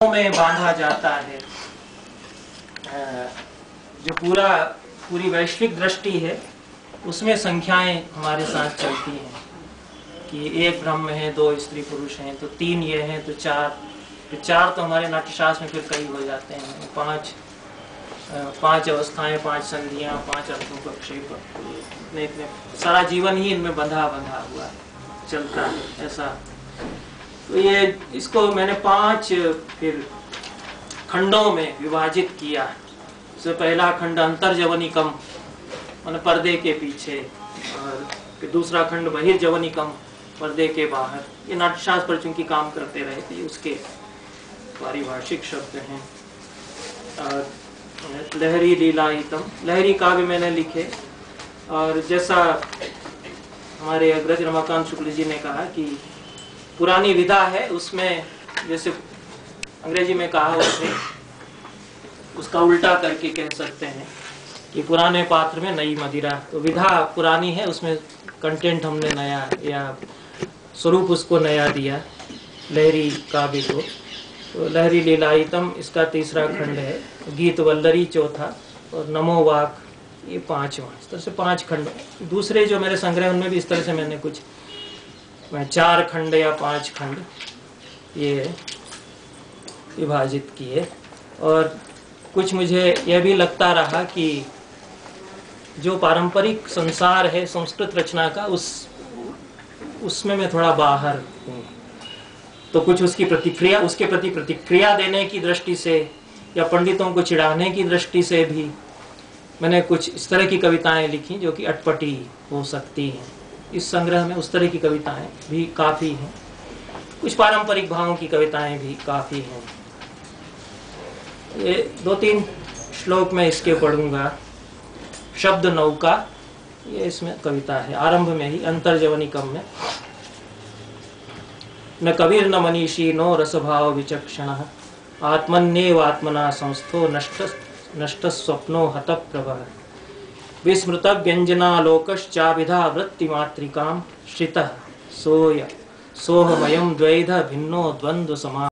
में बांधा जाता है। जो पूरी वैश्विक दृष्टि है उसमें संख्याएं हमारे साथ चलती हैं कि एक ब्रह्म है, दो स्त्री पुरुष हैं, तो तीन ये हैं, तो चार तो हमारे नाट्यशास्त्र में फिर कई हो जाते हैं। पांच अवस्थाएं, पांच संधियां, पांच अर्थों का प्रक्षेप, इतने सारा जीवन ही इनमें बंधा हुआ है, चलता है ऐसा। तो ये इसको मैंने पांच फिर खंडों में विभाजित किया। सबसे पहला खंड अंतर्जवनिकम माने पर्दे के पीछे, और फिर दूसरा खंड बहिर्जवनिकम पर्दे के बाहर। ये नाट्यशास्त्र पर चूंकि काम करते रहे थे, उसके पारिभाषिक शब्द हैं। और लहरी लीलायितम, लहरी काव्य मैंने लिखे, और जैसा हमारे अग्रज रमाकांत शुक्ल जी ने कहा कि पुरानी विधा है, उसमें जैसे अंग्रेजी में कहा उसका उल्टा करके कह सकते हैं कि पुराने पात्र में नई मदिरा। तो विधा पुरानी है, उसमें कंटेंट हमने नया या स्वरूप उसको नया दिया लहरी काव्य को। तो लहरी लीलायितम इसका तीसरा खंड है, गीत वल्लरी चौथा, और नमो वाक ये पांचवा। इस तरह से पांच खंड। दूसरे जो मेरे संग्रह उनमें भी इस तरह से मैंने कुछ चार खंड या पांच खंड ये विभाजित किए। और कुछ मुझे यह भी लगता रहा कि जो पारंपरिक संसार है संस्कृत रचना का, उसमें मैं थोड़ा बाहर हूँ, तो कुछ उसके प्रति प्रतिक्रिया देने की दृष्टि से या पंडितों को चिढ़ाने की दृष्टि से भी मैंने कुछ इस तरह की कविताएं लिखी जो कि अटपटी हो सकती हैं। इस संग्रह में उस तरह की कविताएं भी काफ़ी हैं, कुछ पारंपरिक भावों की कविताएं भी काफ़ी हैं। ये दो तीन श्लोक में इसके पढ़ूंगा। शब्द नौका, ये इसमें कविता है, आरंभ में ही अंतर्जवनिकम में। न कविर न मनीषी नो रसभाव विचक्षण, आत्मन्येव आत्मना संस्थो नष्ट स्वप्नो हत प्रभः, विस्मृत व्यंजनालोकश्चाभिधा वृत्तिमातृकां श्रितः सोहमयं द्वैध भिन्नो द्वंद्व समा।